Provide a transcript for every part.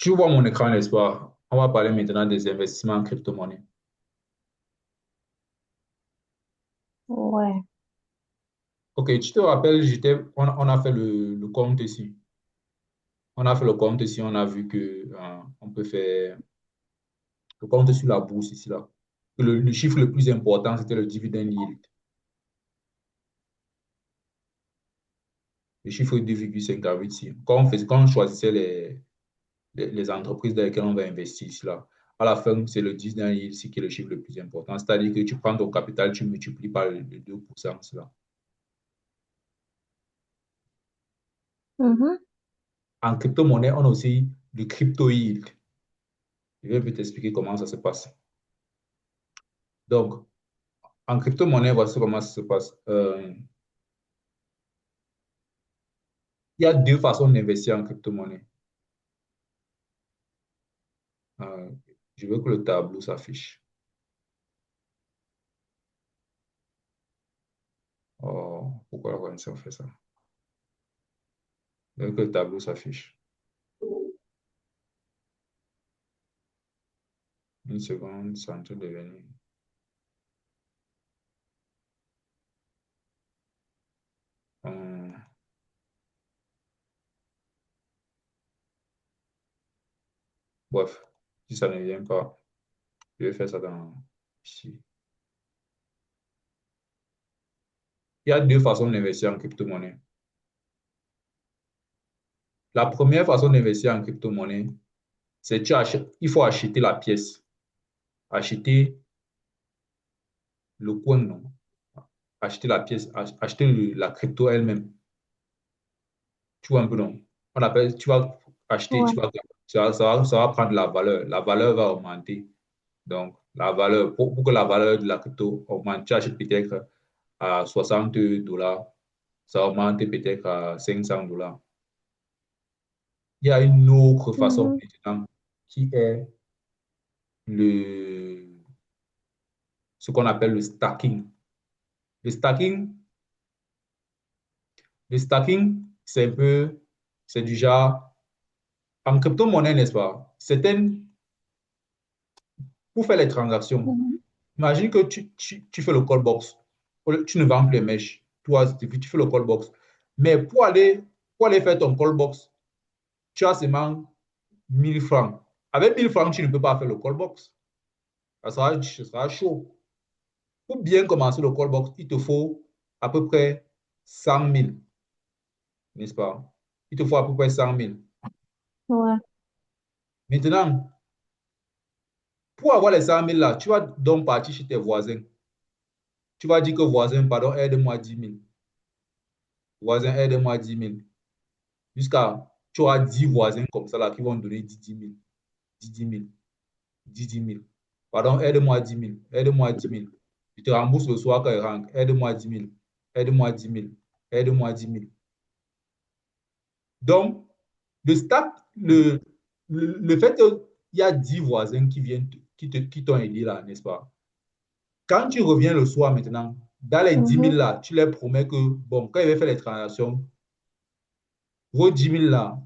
Tu vois mon écran, n'est-ce pas? On va parler maintenant des investissements en crypto-monnaie. Ouais. Ok, tu te rappelles, on a fait le compte ici. On a fait le compte ici, on a vu que on peut faire le compte sur la bourse ici, là. Le chiffre le plus important, c'était le dividend yield. Le chiffre 2,5 à 8 ici. Quand on choisissait les entreprises dans lesquelles on va investir ici, là, à la fin, c'est le dividend yield ici qui est le chiffre le plus important. C'est-à-dire que tu prends ton capital, tu multiplies par le 2%, cela. Mhm. En crypto-monnaie, on a aussi le crypto yield. Je vais t'expliquer comment ça se passe. Donc, en crypto-monnaie, voici comment ça se passe. Il y a deux façons d'investir en crypto-monnaie. Euh, je veux que le tableau s'affiche. Oh, pourquoi la connexion fait ça? Je veux que le tableau s'affiche. Une seconde, ça est en train de venir. Euh, bref, si ça ne vient pas, je vais faire ça ici. Il y a deux façons d'investir en crypto-monnaie. La première façon d'investir en crypto-monnaie, c'est il faut acheter la pièce. Acheter le coin, non? Acheter la pièce, acheter la crypto elle-même. Tu vois un peu, non? On appelle, tu vas acheter, Ouais. ça va prendre la valeur. La valeur va augmenter. Donc, la valeur, pour que la valeur de la crypto augmente, tu achètes peut-être à 60 dollars, ça augmente peut-être à 500 dollars. Il y a une autre façon Mhm. maintenant qui est le, ce qu'on appelle le stacking. Le stacking, le stacking, c'est un peu, c'est du genre, en crypto-monnaie, n'est-ce pas? Pour faire les transactions, Mhm. imagine que tu fais le call box. Tu ne vends plus les mèches. Toi, tu fais le call box. Mais pour aller faire ton call box, tu as seulement 1000 francs. Avec 1000 francs, tu ne peux pas faire le call box. Ça sera chaud. Pour bien commencer le call box, il te faut à peu près 100 000, n'est-ce pas? Il te faut à peu près 100 000. Ouais. Maintenant, pour avoir les 100 000 là, tu vas donc partir chez tes voisins. Tu vas dire que voisin, pardon, aide-moi 10 000. Voisin, aide-moi 10 000. Jusqu'à, tu auras 10 voisins comme ça là qui vont donner 10 000, 10 000, 10 000. Pardon, aide-moi 10 000, aide-moi 10 000. Je te rembourse le soir quand il rentre. Aide-moi 10 000, aide-moi 10 000, aide-moi 10 000. Donc, le stack, le fait qu'il y a 10 voisins qui viennent, qui t'ont aidé là, n'est-ce pas? Quand tu reviens le soir maintenant, dans les 10 000 Mhm. là, tu leur promets que, bon, quand il va faire les transactions, vos 10 000 là,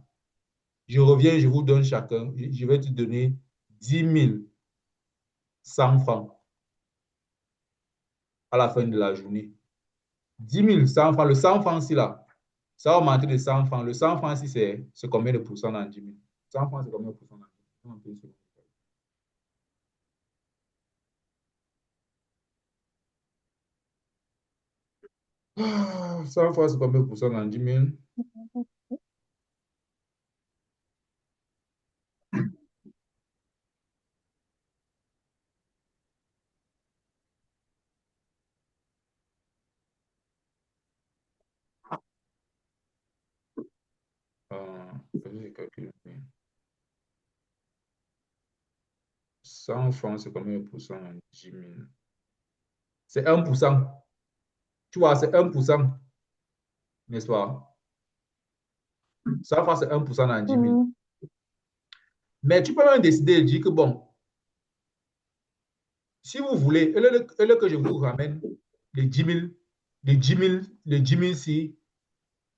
je reviens, je vous donne chacun, je vais te donner 10 100 francs à la fin de la journée. 10 100 francs, le 100 francs ici là, ça va augmenter de 100 francs. Le 100 francs ici, c'est combien de pourcents dans 10 000? 100 francs, c'est combien de pourcents dans 10 000? 100 francs, c'est combien de pourcents dans 10 000? Vas-y, calcule. 100 francs, c'est combien de pourcents dans 10 000? C'est 1%. Tu vois, c'est 1%, n'est-ce pas? 100 francs, c'est 1% dans 10 000. Mhm. Mais tu peux même décider de dire que, bon, si vous voulez, et que je vous ramène les 10 000, les 10 000, les 10 000 si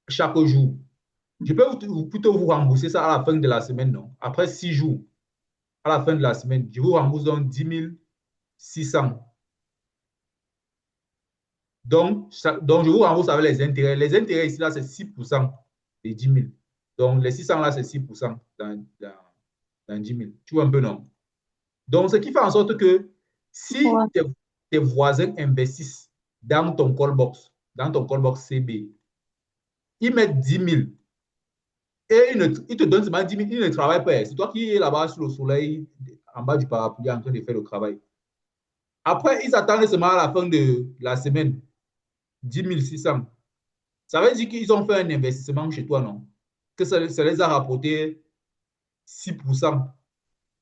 chaque jour. Je peux plutôt vous rembourser ça à la fin de la semaine, non? Après 6 jours, à la fin de la semaine, je vous rembourse donc 10 600. Donc, je vous rembourse avec les intérêts. Les intérêts ici, là, c'est 6% des 10 000. Donc, les 600 là, c'est 6% dans 10 000. Tu vois un peu, non? Donc, ce qui fait en sorte que si Ouais. tes voisins investissent dans ton call box CB, ils mettent 10 000 et ils te donnent seulement 10 000, ils ne travaillent pas. C'est toi qui es là-bas sous le soleil, en bas du parapluie, en train de faire le travail. Après, ils attendent seulement à la fin de la semaine, 10 600. Ça veut dire qu'ils ont fait un investissement chez toi, non? Que ça les a rapporté 6%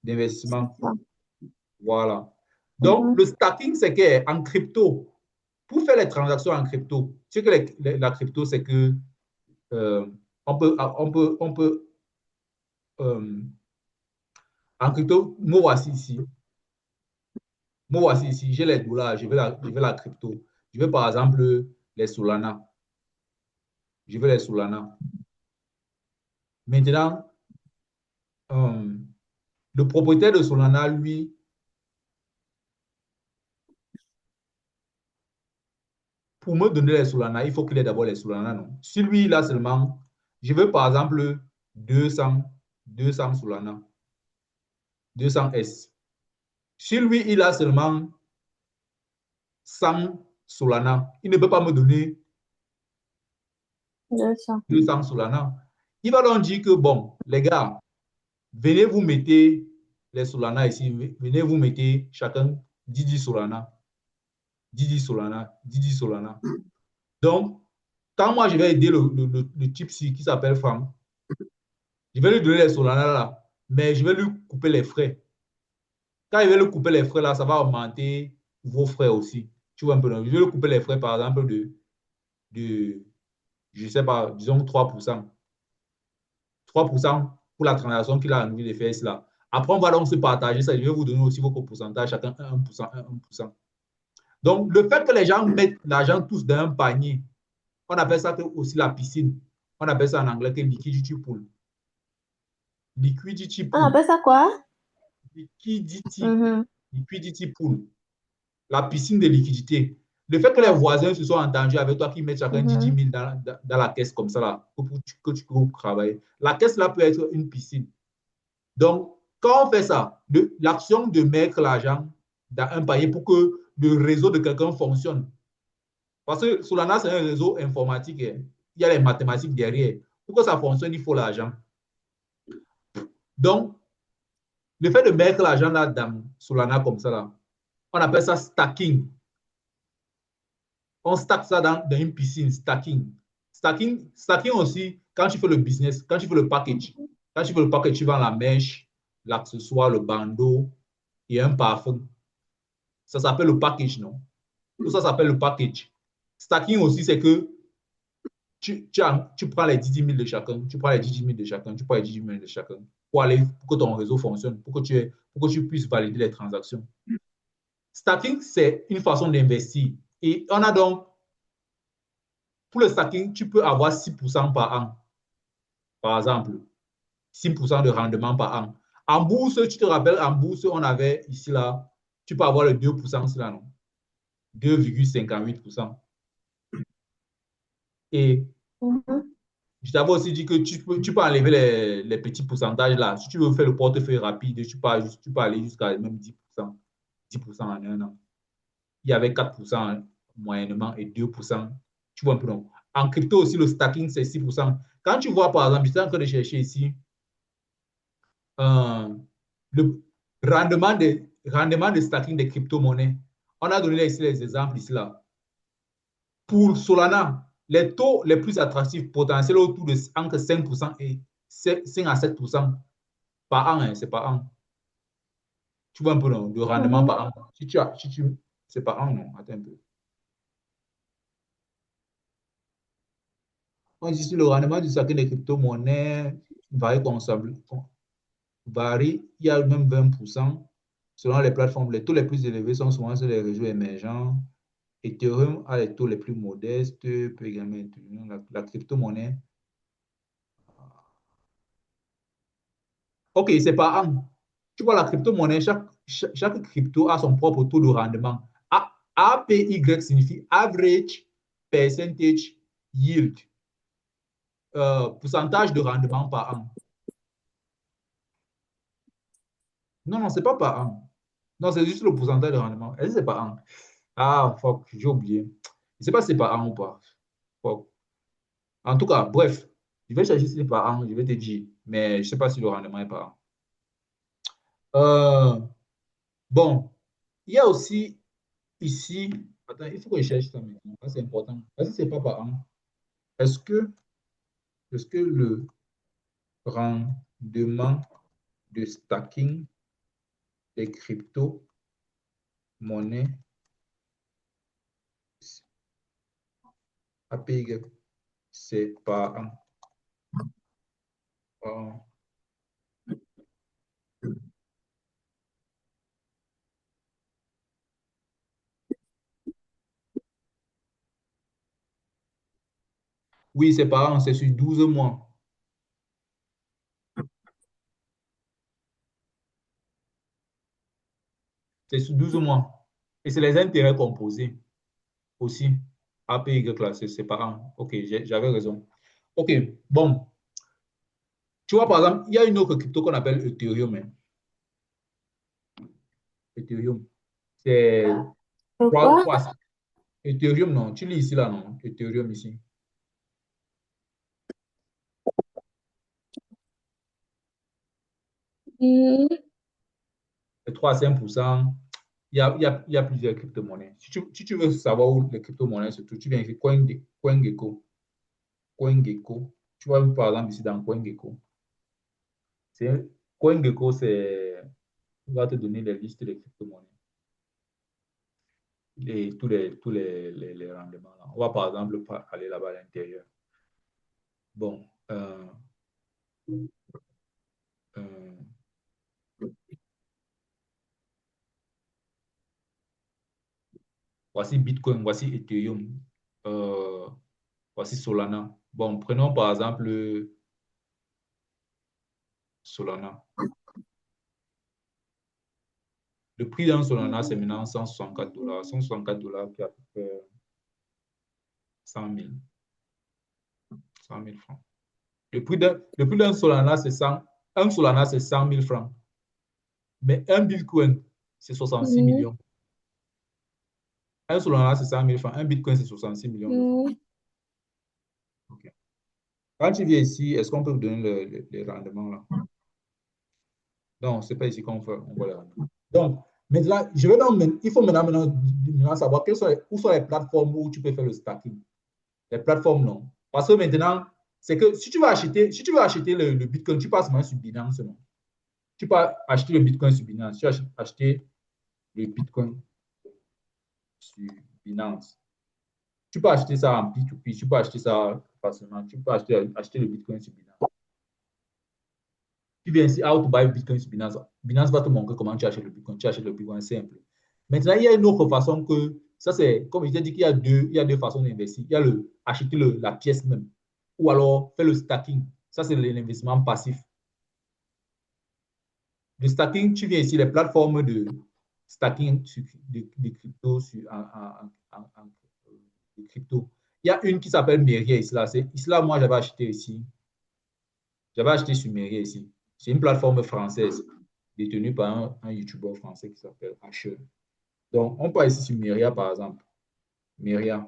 C'est d'investissement. ça. Voilà. Donc, Mhm. le stacking, c'est qu'en crypto, pour faire les transactions en crypto, ce que la crypto, c'est que euh, euh, en crypto, moi voici ici, j'ai les dollars, je veux la crypto. Je veux par exemple les Solana. Je veux les Solana. Maintenant, euh, le propriétaire de Solana, lui, pour me donner les Solana, il faut qu'il ait d'abord les Solana, non? Si lui, il a seulement, je veux par exemple 200, 200 Solana, 200 S. Si lui, il a seulement 100 Solana, il ne peut pas me donner C'est ça. 200 Solana. Il va donc dire que, bon, les gars, venez vous mettez les Solana ici, venez vous mettez chacun 10 Solana, 10 Solana, 10 Solana. Donc, quand moi je vais aider le type ci qui s'appelle Franck, je vais lui donner les Solana là, mais je vais lui couper les frais. Quand je vais lui couper les frais là, ça va augmenter vos frais aussi. Tu vois un peu, non? Je vais lui couper les frais par exemple de je ne sais pas, disons 3%. 3% pour la transaction qu'il a envie de faire cela. Après, on va donc se partager ça. Je vais vous donner aussi vos pourcentages, chacun 1%, 1%. Donc, le fait que les gens mettent l'argent tous dans un panier, on appelle ça aussi la piscine. On appelle ça en anglais que liquidity pool. Liquidity On pool. appelle ça quoi? Liquidity, Mhm. liquidity pool. La piscine de liquidité. Le fait que les Ouais. voisins se sont entendus avec toi qui mettent chacun 10 Mhm. 000 dans la caisse comme ça, là, que tu peux travailler. La caisse là peut être une piscine. Donc, quand on fait ça, l'action de mettre l'argent dans un panier pour que le réseau de quelqu'un fonctionne. Parce que Solana, c'est un réseau informatique. Hein. Il y a les mathématiques derrière. Pour que ça fonctionne, il faut l'argent. Donc, le fait de mettre l'argent là dans Solana comme ça, là, on appelle ça stacking. On stack ça dans une piscine, stacking. Stacking aussi, quand tu fais le business, quand tu fais le package. Quand tu fais le package, tu vends la mèche, l'accessoire, le bandeau et un parfum. Ça s'appelle le package, non? Tout ça s'appelle le package. Stacking aussi, c'est que tu prends les 10 000 de chacun, tu prends les 10 000 de chacun, tu prends les 10 000 de chacun pour que ton réseau fonctionne, pour que tu puisses valider les transactions. Stacking, c'est une façon d'investir. Et on a donc, pour le stacking, tu peux avoir 6% par an, par exemple. 6% de rendement par an. En bourse, tu te rappelles, en bourse, on avait ici, là, tu peux avoir le 2%, là, non? 2,58%. Et Mhm. je t'avais aussi dit que tu peux enlever les petits pourcentages là. Si tu veux faire le portefeuille rapide, tu peux aller jusqu'à même 10%. 10% en un an. Il y avait 4% moyennement et 2%. Tu vois un peu non. En crypto aussi, le stacking, c'est 6%. Quand tu vois, par exemple, je suis en train de chercher ici euh, le rendement de stacking des crypto-monnaies. On a donné ici les exemples ici là. Pour Solana, les taux les plus attractifs potentiels autour de entre 5% et 5 à 7% par an, hein, c'est par an. Tu vois un peu non, de rendement Mhm. par an. C'est par an, non? Attends un peu. On dit sur le rendement du chacun des crypto-monnaies varie varie, il y a même 20%. Selon les plateformes, les taux les plus élevés sont souvent sur les réseaux émergents. Ethereum a les taux les plus modestes, peut également être la crypto-monnaie OK, c'est par an. Tu vois, la crypto-monnaie, chaque crypto a son propre taux de rendement. APY signifie Average Percentage Yield. Pourcentage de rendement par an. Non, non, c'est pas par an. Non, c'est juste le pourcentage de rendement. Est-ce que c'est par an? Ah, fuck, j'ai oublié. Je ne sais pas si c'est par an ou pas. Fuck. En tout cas, bref, je vais chercher si c'est par an, je vais te dire. Mais je ne sais pas si le rendement est par an. Bon, il y a aussi ici, attends, il faut que je cherche ça maintenant. Ça, c'est important. Est-ce que c'est pas par an? Est-ce que, est-ce que le rendement de stacking des crypto-monnaies APY, c'est par an? Ah, oui, c'est par an, c'est sur 12 mois. C'est sur 12 mois. Et c'est les intérêts composés aussi. APY, là, c'est par an. OK, j'avais raison. OK, bon. Tu vois, par exemple, il y a une autre crypto qu'on appelle Ethereum, hein. Ethereum. C'est Pourquoi? Ethereum, non. Tu lis ici, là, non? Ethereum ici. Hmm. C'est 3 à 5%. Il y a plusieurs crypto-monnaies. Si tu veux savoir où les crypto-monnaies se trouvent, tu viens ici, CoinGecko. CoinGecko. Tu vois, par exemple, ici dans CoinGecko. CoinGecko, on va te donner les listes des crypto-monnaies et tous les rendements, là. On va par exemple aller là-bas à l'intérieur. Bon, euh, voici Bitcoin, voici Ethereum, euh, voici Solana. Bon, prenons par exemple Solana. Le prix d'un Solana, c'est maintenant $164. $164 qui est à peu près 100 000, 100 000 francs. Le prix d'un Solana, c'est 100. Un Solana, c'est 100 000 francs. Mais un Bitcoin, c'est 66 Hmm. millions. Un Solana, c'est 100 000 francs. Un Bitcoin, c'est 66 millions de francs. Hmm. OK. Quand tu viens ici, est-ce qu'on peut vous donner les rendements là? Non, ce n'est pas ici qu'on voit les rendements. Donc, maintenant, il faut maintenant savoir où sont les plateformes où tu peux faire le stacking. Les plateformes, non. Parce que maintenant, c'est que si tu veux acheter le Bitcoin, tu passes maintenant sur Binance, non? Tu peux acheter le Bitcoin sur Binance. Tu as acheté le Bitcoin sur Binance. Tu peux acheter ça en P2P, tu peux acheter ça facilement. Tu peux acheter le Bitcoin sur Binance. Tu viens ici, how to buy Bitcoin sur Binance. Binance va te montrer comment tu achètes le Bitcoin. Tu achètes le Bitcoin simple. Maintenant, il y a une autre façon que, ça c'est, comme je t'ai dit qu'il y a deux façons d'investir. Il y a acheter la pièce même, ou alors faire le stacking. Ça, c'est l'investissement passif. Le stacking, tu viens ici, les plateformes de stacking de crypto de crypto. Il y a une qui s'appelle Meria ici, là. Ici, là, moi, j'avais acheté ici. J'avais acheté sur Meria ici. C'est une plateforme française détenue par un YouTuber français qui s'appelle Asher. Donc, on part ici sur Meria, par exemple. Meria.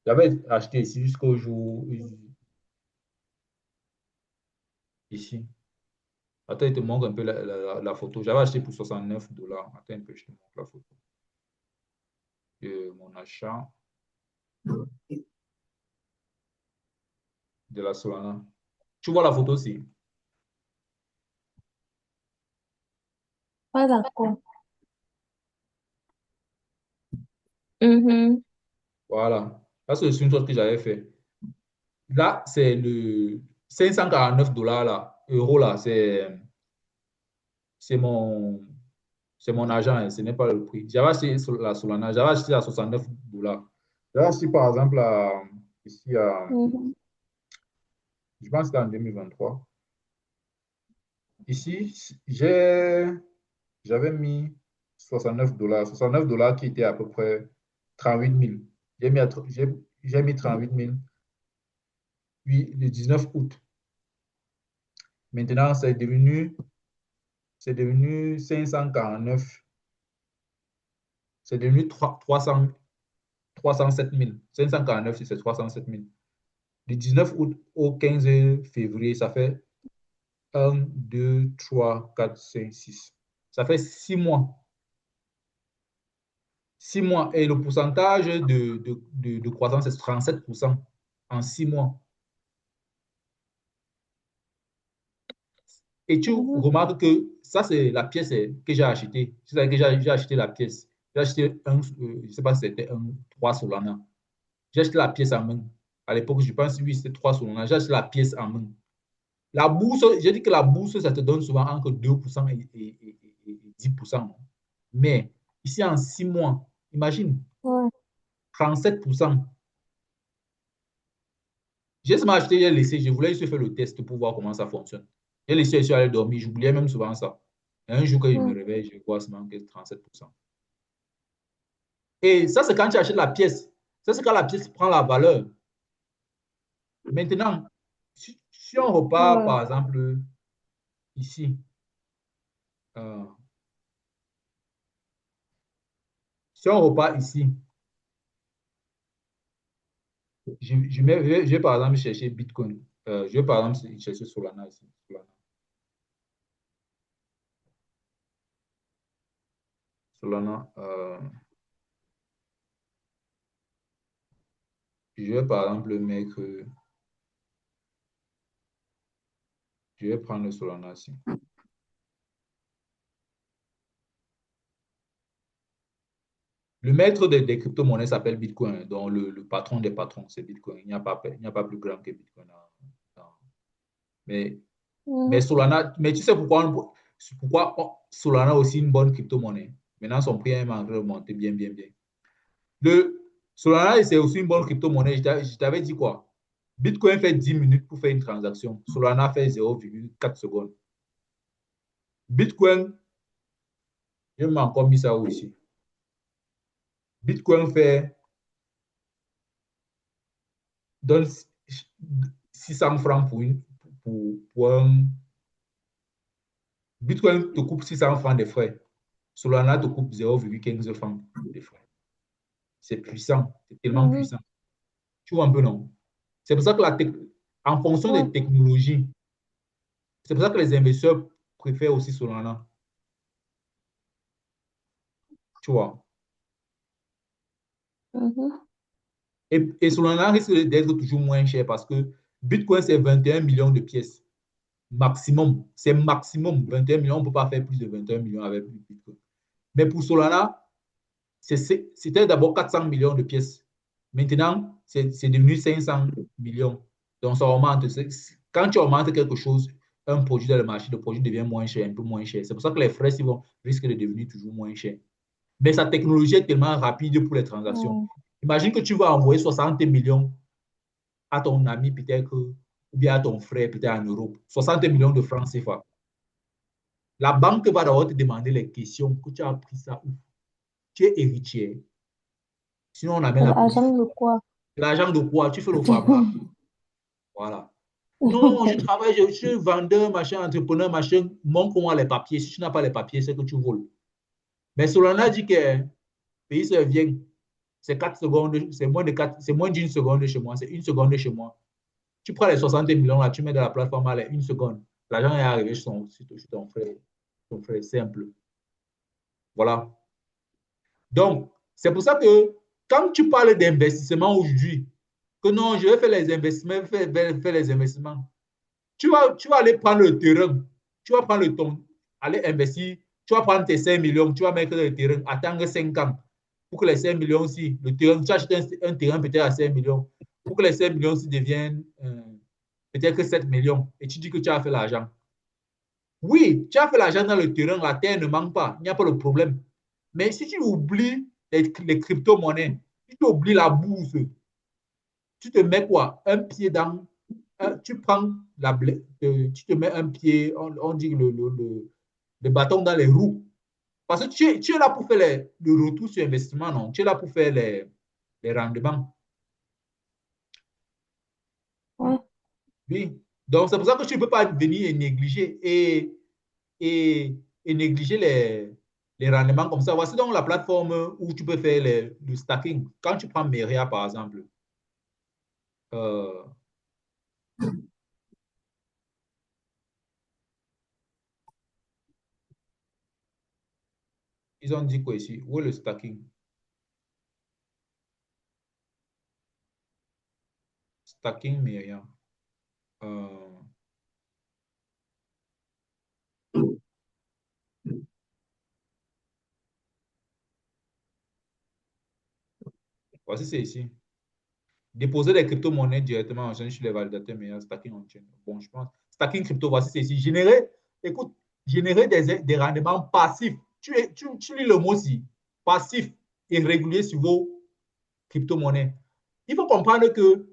J'avais acheté ici jusqu'au jour ici. Attends, il te montre un peu la photo. J'avais acheté pour $69. Attends un peu, je te montre la photo de mon achat de la Solana. Tu vois la photo aussi? Pas d'accord. Mhm. Voilà. Ça, c'est le screenshot que j'avais fait. Là, c'est le $549 là, euros là. C'est mon, c'est mon argent, hein, ce n'est pas le prix. J'avais acheté la Solana, j'avais acheté à $69. J'avais acheté par exemple ici à Mhm. Je pense que c'était en 2023. Ici, j'avais mis $69. $69 qui était à peu près 38 000. J'ai mis 38 000, puis le 19 août. Maintenant, c'est devenu 549. C'est devenu 307 000. 549, c'est 307 000. Du 19 août au 15 février, ça fait 1, 2, 3, 4, 5, 6. Ça fait 6 mois. 6 mois. Et le pourcentage de croissance, c'est 37% en 6 mois. Et tu remarques que ça, c'est la pièce que j'ai achetée. C'est-à-dire que j'ai acheté la pièce. J'ai acheté je ne sais pas si c'était un 3 Solana. J'ai acheté la pièce en main. À l'époque, je pense, oui, c'était 3 Solana. J'ai acheté la pièce en main. La bourse, j'ai dit que la bourse, ça te donne souvent entre 2% et 10%. Mais ici, en 6 mois, imagine, Ouais. 37%. J'ai seulement acheté, j'ai laissé. Je voulais juste faire le test pour voir comment ça fonctionne. J'ai laissé, je suis allé dormir. J'oubliais même souvent ça. Et un jour, quand je me réveille, je vois seulement que 37%. Et ça, c'est quand tu achètes la pièce. Ça, c'est quand la pièce prend la valeur. Maintenant, si on repart, Ouais. par exemple, ici, euh, si on repart ici, je vais par exemple chercher Bitcoin. Je vais par exemple chercher Solana ici. Solana, je vais par exemple mettre, je vais prendre le Solana ici. Le maître des crypto-monnaies s'appelle Bitcoin, donc le patron des patrons, c'est Bitcoin. Il n'y a pas plus grand que Bitcoin. Mais, mais Solana, mais tu sais pourquoi Solana aussi une bonne crypto-monnaie? Maintenant, son prix est en train de monter bien, bien, bien. Solana, c'est aussi une bonne crypto-monnaie. Je t'avais dit quoi? Bitcoin fait 10 minutes pour faire une transaction. Solana fait 0,4 secondes. Bitcoin, je m'ai encore mis ça aussi. Bitcoin donne 600 francs pour un. Bitcoin te coupe 600 francs de frais. Solana te coupe 0,15 francs de frais. C'est puissant, c'est tellement puissant. Tu vois un peu, non? C'est pour ça que en fonction Ouais. des technologies, c'est pour ça que les investisseurs préfèrent aussi Solana. Tu vois? Et Solana risque d'être toujours moins cher parce que Bitcoin, c'est 21 millions de pièces. Maximum. C'est maximum. 21 millions, on ne peut pas faire plus de 21 millions avec Bitcoin. Mais pour Solana, c'était d'abord 400 millions de pièces. Maintenant, c'est devenu 500 millions. Donc, ça augmente. Quand tu augmentes quelque chose, un produit dans le marché, le produit devient moins cher, un peu moins cher. C'est pour ça que les frais risquent de devenir toujours moins chers. Mais sa technologie est tellement rapide pour les transactions. Ouais. Imagine que tu vas envoyer 60 millions à ton ami, peut-être, ou bien à ton frère, peut-être en Europe. 60 millions de francs CFA. La banque va d'abord te demander les questions que tu as pris ça où. Tu es héritier. Sinon, on amène C'est la l'argent police. de quoi? L'argent de quoi? Tu fais le pharma. Voilà. Non, je travaille, je suis vendeur, machin, entrepreneur, machin. Montre-moi les papiers. Si tu n'as pas les papiers, c'est que tu voles. Mais Solana dit que le pays se vient. C'est 4 secondes, c'est moins d'une seconde chez moi, c'est une seconde chez moi. Tu prends les 60 millions là, tu mets dans la plateforme, allez, une seconde. L'argent est arrivé sur ton frère simple. Voilà. Donc, c'est pour ça que quand tu parles d'investissement aujourd'hui, que non, je vais faire les investissements, faire les investissements, tu vas aller prendre le terrain, tu vas prendre le ton, aller investir, tu vas prendre tes 5 millions, tu vas mettre le terrain, attendre 5 ans pour que les 5 millions aussi, le terrain, tu achètes un terrain peut-être à 5 millions, pour que les 5 millions aussi deviennent peut-être que 7 millions, et tu dis que tu as fait l'argent. Oui, tu as fait l'argent dans le terrain, la terre ne manque pas, il n'y a pas de problème. Mais si tu oublies les crypto-monnaies, si tu oublies la bourse, tu te mets quoi? tu prends tu te mets un pied, on dit le bâton dans les roues. Parce que tu es là pour faire le retour sur investissement, non? Tu es là pour faire les rendements. Ouais. Oui. Donc, c'est pour ça que tu ne peux pas venir et négliger et négliger les rendements comme ça. Voici donc la plateforme où tu peux faire le stacking. Quand tu prends Meria, par exemple, euh, ils ont dit quoi ici? Où est le stacking? Stacking Meria. Euh, voici, c'est ici. Déposer les crypto-monnaies directement en chaîne sur les validateurs Meria, stacking en chaîne. Bon, je pense. Stacking crypto, voici, c'est ici. Écoute, générer des rendements passifs. Tu lis le mot ici. Passif et régulier sur vos crypto-monnaies. Il faut comprendre que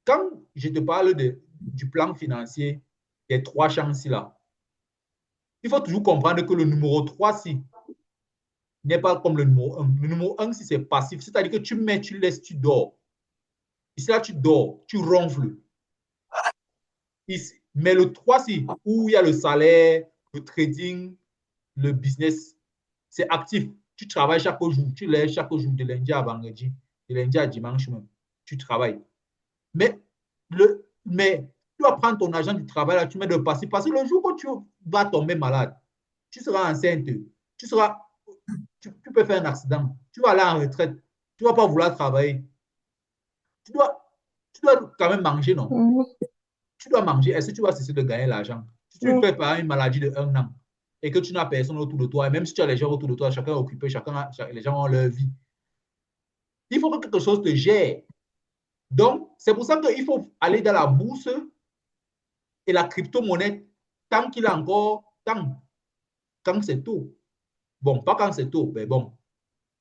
quand je te parle du plan financier des trois champs-ci-là, il faut toujours comprendre que le numéro 3-ci n'est pas comme le numéro 1. Le numéro 1, si c'est passif, c'est-à-dire que tu mets, tu laisses, tu dors. Ici, là, tu dors, tu ronfles. Ici. Mais le 3-ci, où il y a le salaire, le trading, le business, c'est actif. Tu travailles chaque jour, tu lèves chaque jour de lundi à vendredi, de lundi à dimanche même. Tu travailles. Mais tu vas prendre ton argent du travail, là, tu mets de passif. Parce que le jour où tu vas tomber malade, tu seras enceinte, tu, seras, tu peux faire un accident, tu vas aller en retraite, tu ne vas pas vouloir travailler. Tu dois, tu dois quand même manger, non? Tu dois manger. Est-ce que tu vas cesser de gagner l'argent? Si tu fais par une maladie de 1 an et que tu n'as personne autour de toi, et même si tu as les gens autour de toi, chacun est occupé, les gens ont leur vie, il faut que quelque chose te gère. Donc, c'est pour ça qu'il faut aller dans la bourse et la crypto-monnaie tant qu'il a encore, quand c'est tôt. Bon, pas quand c'est tôt, mais bon,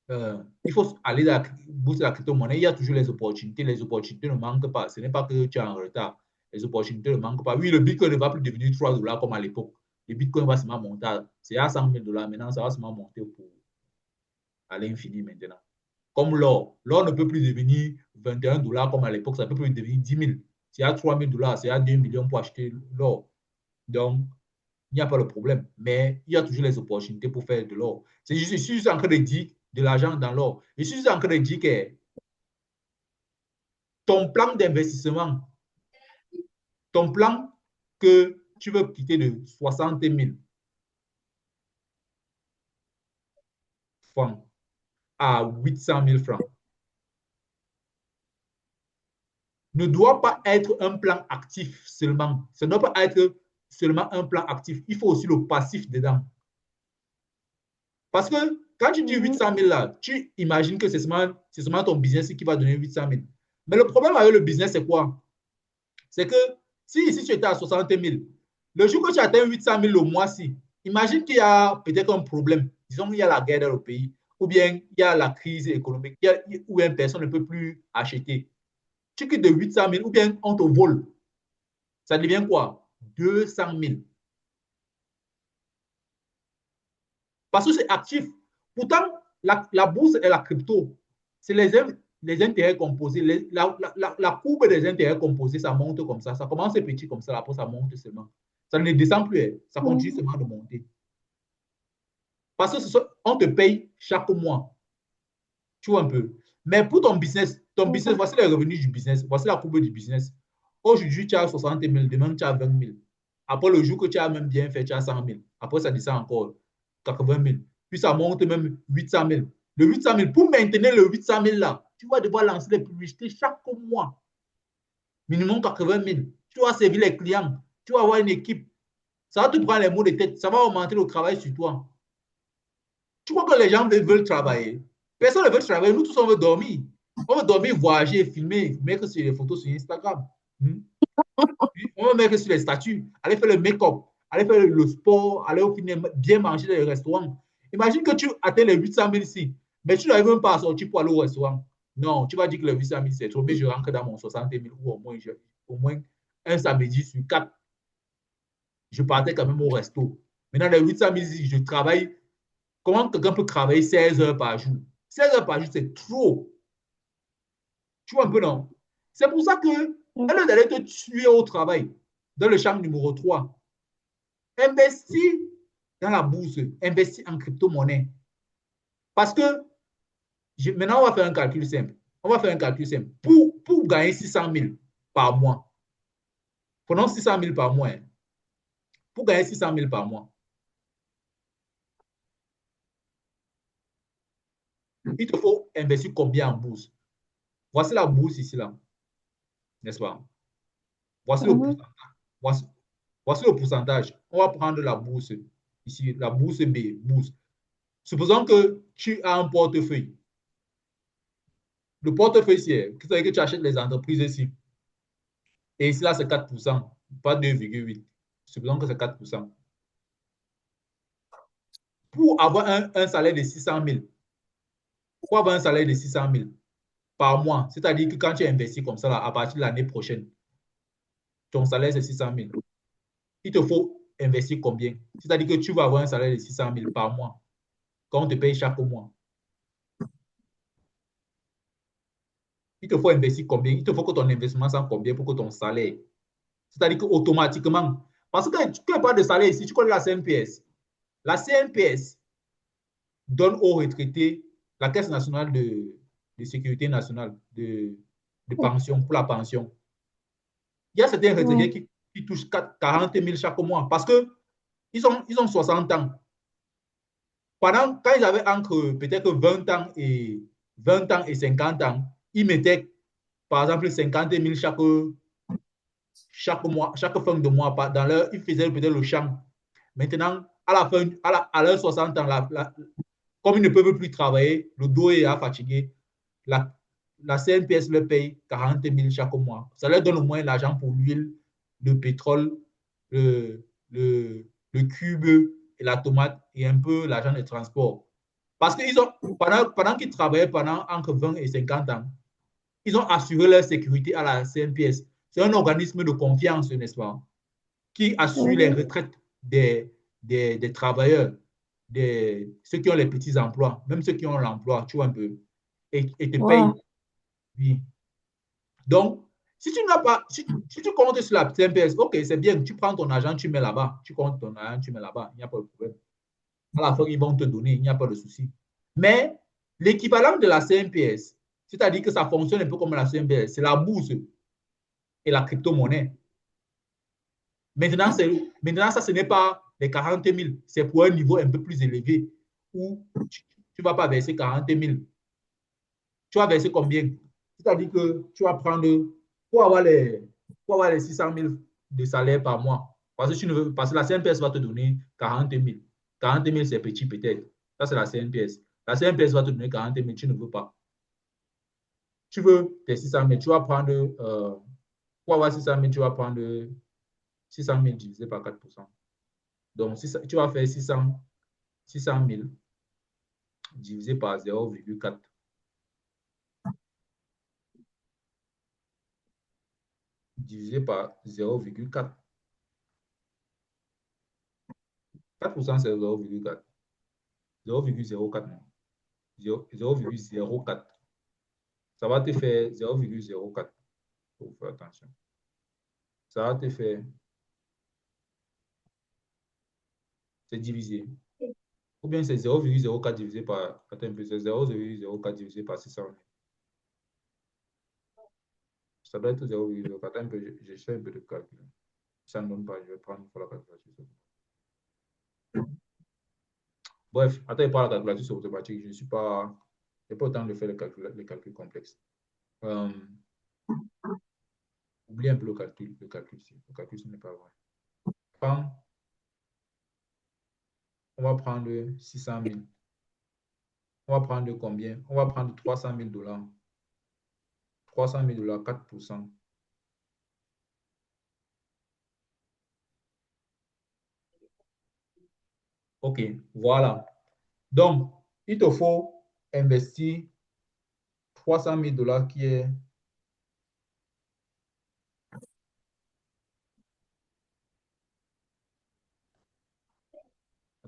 il faut aller dans la bourse de la crypto-monnaie. Il y a toujours les opportunités. Les opportunités ne manquent pas. Ce n'est pas que tu es en retard. Les opportunités ne manquent pas. Oui, le Bitcoin ne va plus devenir 3 dollars comme à l'époque. Le Bitcoin va seulement monter. C'est à 100 000 dollars. Maintenant, ça va seulement monter à l'infini maintenant. Comme l'or. L'or ne peut plus devenir 21 dollars comme à l'époque. Ça ne peut plus devenir 10 000. C'est à 3 000 dollars. C'est à 2 millions pour acheter l'or. Donc, il n'y a pas de problème. Mais il y a toujours les opportunités pour faire de l'or. Je suis juste en train de dire de l'argent dans l'or. Je suis juste en train de dire que ton plan d'investissement, ton plan que tu veux quitter de 60 000 francs à 800 000 francs, ne doit pas être un plan actif seulement. Ça ne doit pas être seulement un plan actif. Il faut aussi le passif dedans. Parce que quand tu dis 800 000 là, tu imagines que c'est seulement ton business qui va donner 800 000. Mais le problème avec le business, c'est quoi? C'est que si ici tu étais à 60 000, le jour que tu atteins 800 000 le mois-ci, imagine qu'il y a peut-être un problème. Disons qu'il y a la guerre dans le pays, ou bien il y a la crise économique, où une personne ne peut plus acheter. Tu quittes de 800 000, ou bien on te vole. Ça devient quoi? 200 000. Parce que c'est actif. Pourtant, la bourse et la crypto, c'est les intérêts composés. La courbe des intérêts composés, ça monte comme ça. Ça commence petit comme ça, après ça monte seulement. Ça ne descend plus, ça continue seulement de monter. Parce que on te paye chaque mois. Tu vois un peu. Mais pour ton business, voici les revenus du business. Voici la courbe du business. Aujourd'hui, tu as 60 000, demain, tu as 20 000. Après, le jour que tu as même bien fait, tu as 100 000. Après, ça descend encore 80 000. Puis ça monte même 800 000. Le 800 000, pour maintenir le 800 000 là, tu vas devoir lancer des publicités chaque mois. Minimum 80 000. Tu dois servir les clients. Tu vas avoir une équipe. Ça va te prendre les mots de tête. Ça va augmenter le travail sur toi. Tu crois que les gens veulent travailler? Personne ne veut travailler. Nous tous, on veut dormir. On veut dormir, voyager, filmer, mettre sur les photos sur Instagram. On veut mettre sur les statuts, aller faire le make-up, aller faire le sport, aller au cinéma, bien manger dans les restaurants. Imagine que tu atteins les 800 000 ici, mais tu n'arrives même pas à sortir pour aller au restaurant. Non, tu vas dire que les 800 000, c'est trop, mais je rentre dans mon 60 000 ou au moins au moins un samedi sur 4, je partais quand même au resto. Maintenant, les 800 000, je travaille. Comment quelqu'un peut travailler 16 heures par jour? 16 heures par jour, c'est trop. Tu vois un peu, non? C'est pour ça que, elle allait te tuer au travail, dans le champ numéro 3. Investis dans la bourse, investis en crypto-monnaie. Parce que, maintenant, on va faire un calcul simple. On va faire un calcul simple. Pour gagner 600 000 par mois, prenons 600 000 par mois. Hein. Pour gagner 600 000 par mois, il te faut investir combien en bourse? Voici la bourse ici, là. N'est-ce pas? Voici le pourcentage. Voici, voici le pourcentage. On va prendre la bourse ici, la bourse B, bourse. Supposons que tu as un portefeuille. Le portefeuille, c'est que tu achètes les entreprises ici. Et ici, là, c'est 4%, pas 2,8. Supposons que c'est 4%. Pour avoir un salaire de 600 000, pour avoir un salaire de 600 000 par mois, c'est-à-dire que quand tu investis comme ça, là, à partir de l'année prochaine, ton salaire, c'est 600 000. Il te faut investir combien? C'est-à-dire que tu vas avoir un salaire de 600 000 par mois quand on te paye chaque mois. Il te faut investir combien? Il te faut que ton investissement soit combien pour que ton salaire. C'est-à-dire qu'automatiquement, parce que tu n'as pas de salaire ici, tu connais la CNPS. La CNPS donne aux retraités la Caisse nationale de sécurité nationale de pension, pour la pension. Il y a certains retraités qui touchent 40 000 chaque mois parce qu'ils ont 60 ans. Quand ils avaient entre peut-être 20 ans et 50 ans, ils mettaient par exemple 50 000 chaque mois, chaque fin de mois. Dans leur, ils faisaient peut-être le champ. Maintenant, à la fin, à leurs 60 ans, comme ils ne peuvent plus travailler, le dos est fatigué, la CNPS leur paye 40 000 chaque mois. Ça leur donne au moins l'argent pour l'huile, le pétrole, le cube et la tomate et un peu l'argent de transport. Parce qu'ils ont, pendant qu'ils travaillaient pendant entre 20 et 50 ans, ils ont assuré leur sécurité à la CNPS. C'est un organisme de confiance, n'est-ce pas, qui assure les retraites des travailleurs, ceux qui ont les petits emplois, même ceux qui ont l'emploi, tu vois un peu, et te payent. Oui. Donc, si tu n'as pas, si tu comptes sur la CNPS, ok, c'est bien, tu prends ton argent, tu mets là-bas, tu comptes ton argent, tu mets là-bas, il n'y a pas de problème. À la fin, ils vont te donner, il n'y a pas de souci. Mais l'équivalent de la CNPS, c'est-à-dire que ça fonctionne un peu comme la CNPS, c'est la bourse et la crypto-monnaie. Maintenant, ça, ce n'est pas les 40 000, c'est pour un niveau un peu plus élevé où tu ne vas pas verser 40 000. Tu vas verser combien? C'est-à-dire que tu vas prendre, pour avoir les 600 000 de salaire par mois, parce que la CNPS va te donner 40 000. 40 000, c'est petit peut-être. Ça, c'est la CNPS. La CNPS va te donner 40 000, tu ne veux pas. Tu veux tes 600 000, tu vas prendre, pour avoir 600 000, tu vas prendre 600 000 divisé par 4%. Donc, tu vas faire 600 000 divisé par 0,4. Divisé par 0,4. 4%, c'est 0,4. 0,04, non. 0,04. Ça va te faire 0,04. Il faut faire attention. Ça va te faire, c'est divisé. Ou bien c'est 0,04 divisé par, attends un peu, c'est 0,04 divisé par 600 000. Ça doit être 0,04. Un peu, je fais un peu de calcul. Ça ne donne pas, je vais prendre pour la calculatrice. Bref, attends, pas la calculatrice automatique. Je ne suis pas, j'ai pas autant de faire les calculs complexes. Oublie un peu le calcul. Le calcul, ce n'est pas vrai. On va prendre 600 000. On va prendre combien? On va prendre 300 000 $. 300 000 $, 4%. OK, voilà. Donc, il te faut investir 300 000 $ qui est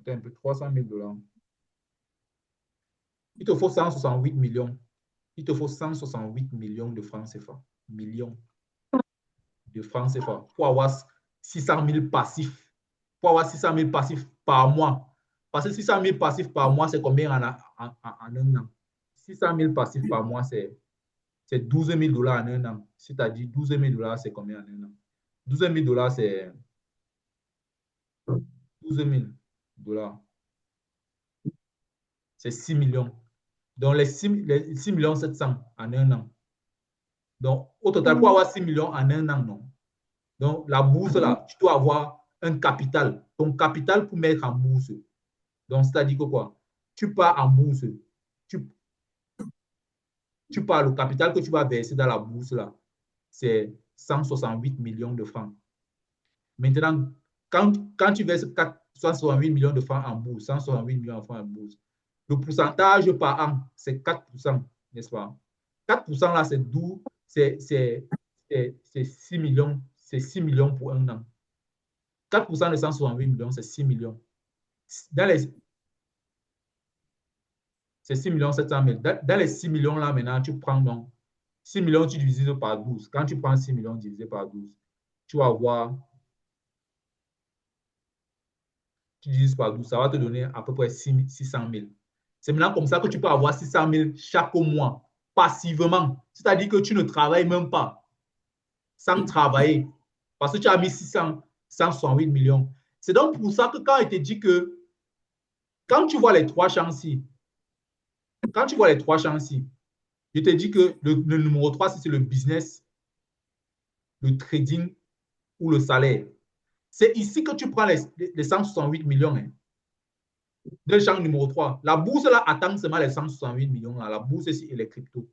compter un peu. 300 000 $. Il te faut 168 millions. Il te faut 168 millions de francs CFA. Millions de francs CFA pour avoir 600 000 passifs. Pour avoir 600 000 passifs par mois. Parce que 600 000 passifs par mois, c'est combien en un an? 600 000 passifs par mois, c'est 12 000 $ en un an. C'est-à-dire 12 000 $, c'est combien en un an? 12 000 $, c'est 12 000 $. C'est 6 millions. Donc, les 6 millions 700 en un an. Donc, au total, pour avoir 6 millions en un an, non. Donc, la bourse, là, tu dois avoir un capital. Ton capital pour mettre en bourse. Donc, c'est-à-dire que quoi? Tu pars en bourse. Tu, tu pars, le capital que tu vas verser dans la bourse, là, c'est 168 millions de francs. Maintenant, quand tu verses 168 millions de francs en bourse, 168 millions de francs en bourse, le pourcentage par an, c'est 4%, n'est-ce pas? 4% là, c'est d'où c'est 6 millions, c'est 6 millions pour un an. 4% de 168 millions, c'est 6 millions. C'est 6 millions 700 000. Dans les 6 millions là, maintenant, tu prends donc 6 millions, tu divises par 12. Quand tu prends 6 millions divisé par 12, tu vas avoir, tu divises par 12, ça va te donner à peu près 600 000. C'est maintenant comme ça que tu peux avoir 600 000 chaque mois, passivement. C'est-à-dire que tu ne travailles même pas sans travailler. Parce que tu as mis 168 millions. C'est donc pour ça que quand il te dit que quand tu vois les trois champs ici, quand tu vois les trois champs ici, je te dis que le numéro 3, c'est le business, le trading ou le salaire. C'est ici que tu prends les 168 millions. Hein, de champ numéro 3. La bourse, là, attend seulement les 168 millions. Là, la bourse ici et les cryptos.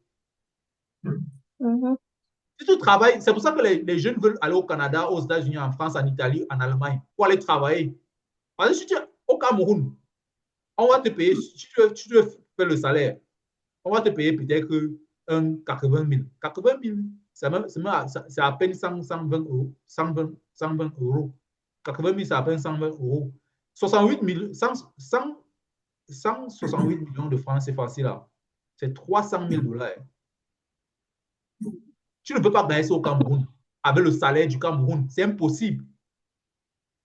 Si tu travailles, c'est pour ça que les jeunes veulent aller au Canada, aux États-Unis, en France, en Italie, en Allemagne, pour aller travailler. Parce que si tu es au Cameroun, on va te payer, si tu veux faire le salaire, on va te payer peut-être un 80 000. 80 000, c'est à peine 120 euros. 120 euros. 80 000, c'est à peine 120 euros. 68 000, 168 millions de francs, c'est facile là. C'est 300 000 $. Tu ne peux pas gagner ça au Cameroun avec le salaire du Cameroun. C'est impossible.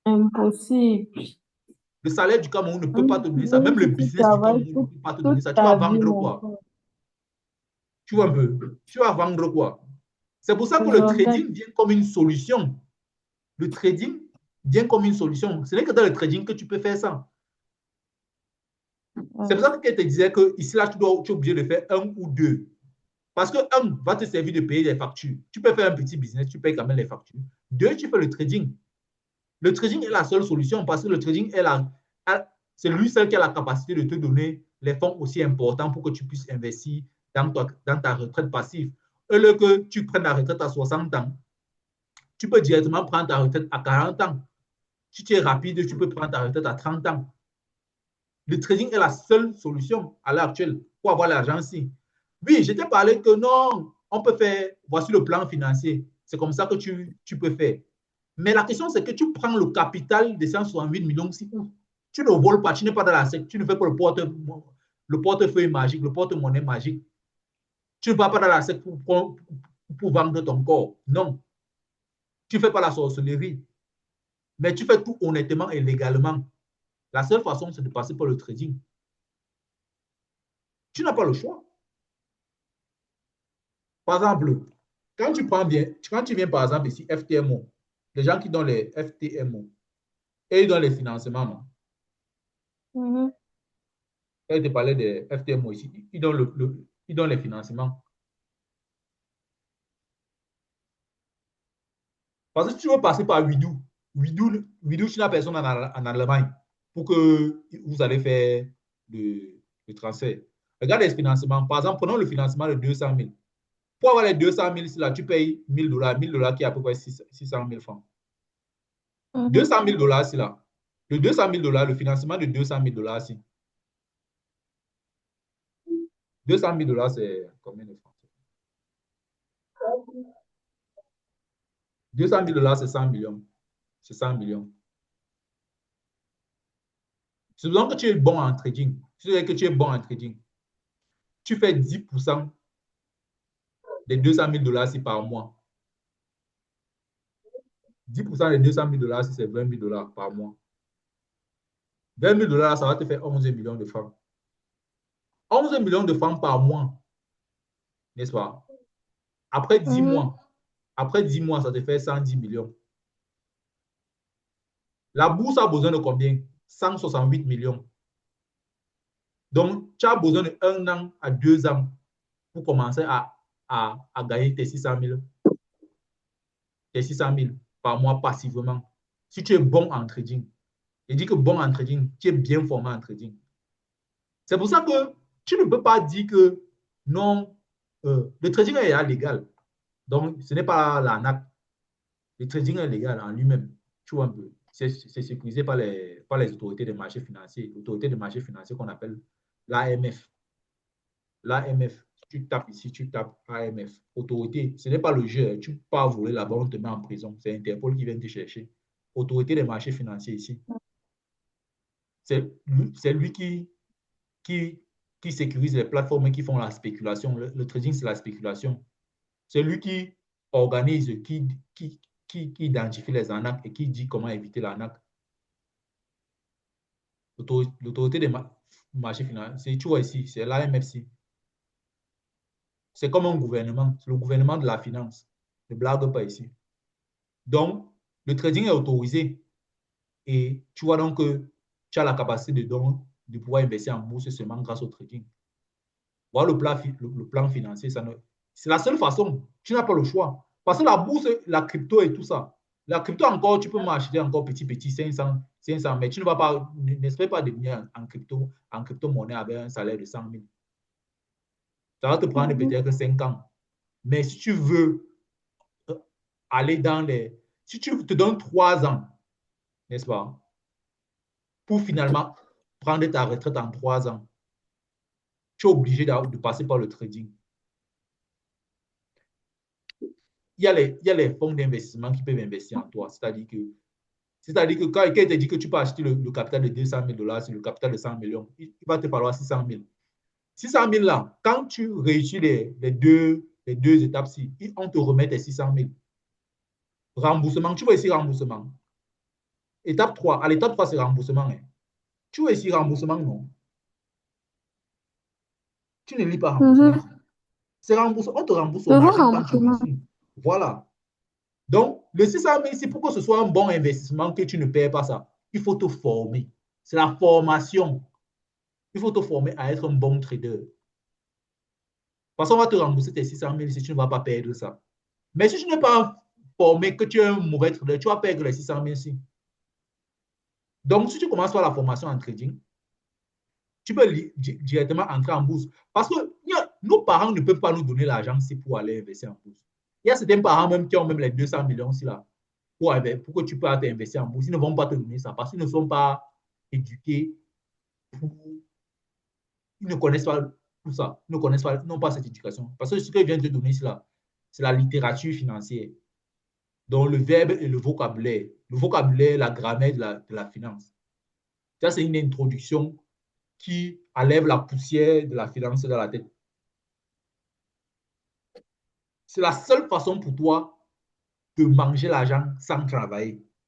Impossible. Le salaire du Cameroun ne peut pas te donner ça. Même Même le si tu business du travailles Cameroun ne peut pas te donner toute ça. Tu vas ta vie, vendre mon quoi? frère. Tu vois un peu? Tu vas vendre quoi? C'est pour ça que le Aujourd'hui, trading vient comme une solution. Le trading vient comme une solution. Ce n'est que dans le trading que tu peux faire ça. C'est pour ça que je te disais que ici, là, tu es obligé de faire un ou deux. Parce que un va te servir de payer les factures. Tu peux faire un petit business, tu payes quand même les factures. Deux, tu fais le trading. Le trading est la seule solution parce que le trading c'est lui seul qui a la capacité de te donner les fonds aussi importants pour que tu puisses investir dans ta retraite passive. Au lieu que tu prennes la retraite à 60 ans, tu peux directement prendre ta retraite à 40 ans. Si tu es rapide, tu peux prendre ta retraite à 30 ans. Le trading est la seule solution à l'heure actuelle pour avoir l'argent ici. Oui, je t'ai parlé que non, on peut faire, voici le plan financier. C'est comme ça que tu peux faire. Mais la question, c'est que tu prends le capital de 168 millions, tu ne voles pas, tu n'es pas dans la secte, tu ne fais pas le portefeuille magique, le porte-monnaie magique. Tu ne vas pas dans la secte pour vendre ton corps. Non. Tu ne fais pas la sorcellerie. Mais tu fais tout honnêtement et légalement. La seule façon, c'est de passer par le trading. Tu n'as pas le choix. Par exemple, quand tu viens par exemple ici, FTMO, les gens qui donnent les FTMO, et ils donnent les financements, non? Quand je te parlais des FTMO ici, ils donnent les financements. Parce que si tu veux passer par Widoo, tu n'as personne en Allemagne pour que vous allez faire le transfert. Regarde les financements. Par exemple, prenons le financement de 200 000. Pour avoir les 200 000, là, tu payes 1 000 $. 1 000 $ qui est à peu près 600 000 francs. 200 000 $, c'est là. Le 200 000 $, le financement de 200 000 $, c'est 200 000 $, c'est combien de francs? 200 000 $, c'est 100 millions. C'est 100 millions. Supposons que tu es bon en trading. C'est-à-dire que tu es bon en trading. Tu fais 10% des 200 000 dollars par mois. 10% des 200 000 dollars, c'est 20 000 dollars par mois. 20 000 dollars, ça va te faire 11 millions de francs. 11 millions de francs par mois, n'est-ce pas? Après 10 mois, ça te fait 110 millions. La bourse a besoin de combien? 168 millions. Donc, tu as besoin de 1 an à 2 ans pour commencer à gagner tes 600 000, par mois passivement. Si tu es bon en trading, je dis que bon en trading, tu es bien formé en trading. C'est pour ça que tu ne peux pas dire que non, le trading est légal. Donc, ce n'est pas l'arnaque. Le trading est légal en lui-même. Tu vois un peu. C'est sécurisé par les autorités des marchés financiers. L'autorité des marchés financiers qu'on appelle l'AMF. L'AMF, tu tapes ici, tu tapes AMF. Autorité, ce n'est pas le jeu. Tu ne peux pas voler là-bas, on te met en prison. C'est Interpol qui vient te chercher. Autorité des marchés financiers ici. C'est lui qui sécurise les plateformes qui font la spéculation. Le trading, c'est la spéculation. C'est lui qui organise, qui identifie les arnaques et qui dit comment éviter l'arnaque. L'autorité des marchés financiers, tu vois ici, c'est l'AMFC. C'est comme un gouvernement, c'est le gouvernement de la finance. Ne blague pas ici. Donc, le trading est autorisé et tu vois donc que tu as la capacité de pouvoir investir en bourse seulement grâce au trading. Voilà le plan financier, c'est la seule façon. Tu n'as pas le choix. Parce que la bourse, la crypto et tout ça, la crypto encore, tu peux m'acheter encore petit, 500, mais tu ne vas pas, n'espère pas devenir en crypto-monnaie avec un salaire de 100 000. Ça va te prendre peut-être 5 ans. Mais si tu veux aller dans les... Si tu te donnes 3 ans, n'est-ce pas, pour finalement prendre ta retraite en 3 ans, tu es obligé de passer par le trading. Il y a les fonds d'investissement qui peuvent investir en toi. C'est-à-dire que quand il te dit que tu peux acheter le capital de 200 000 dollars sur le capital de 100 millions, il va te falloir 600 000. 600 000 là, quand tu réussis les deux étapes-ci, on te remet tes 600 000. Remboursement, tu vois ici remboursement. Étape 3, à l'étape 3, c'est remboursement. Hein. Tu vois ici remboursement, non? Tu ne lis pas remboursement. C'est remboursement, on te rembourse au margin quand tu réussis. Voilà. Donc, le 600 000, c'est pour que ce soit un bon investissement que tu ne perds pas ça. Il faut te former. C'est la formation. Il faut te former à être un bon trader. Parce qu'on va te rembourser tes 600 000 si tu ne vas pas perdre ça. Mais si tu n'es pas formé, que tu es un mauvais trader, tu vas perdre les 600 000 ici. Donc, si tu commences par la formation en trading, tu peux directement entrer en bourse. Parce que nos parents ne peuvent pas nous donner l'argent pour aller investir en bourse. Il y a certains parents même qui ont même les 200 millions aussi là. Pour que tu puisses investir en bourse. Ils ne vont pas te donner ça parce qu'ils ne sont pas éduqués. Ils ne connaissent pas tout ça. Ils ne connaissent pas, n'ont pas cette éducation. Parce que ce que je viens de te donner là, c'est la littérature financière. Donc, le verbe et le vocabulaire. Le vocabulaire, la grammaire de la finance. Ça, c'est une introduction qui enlève la poussière de la finance dans la tête. C'est la seule façon pour toi de manger l'argent sans travailler.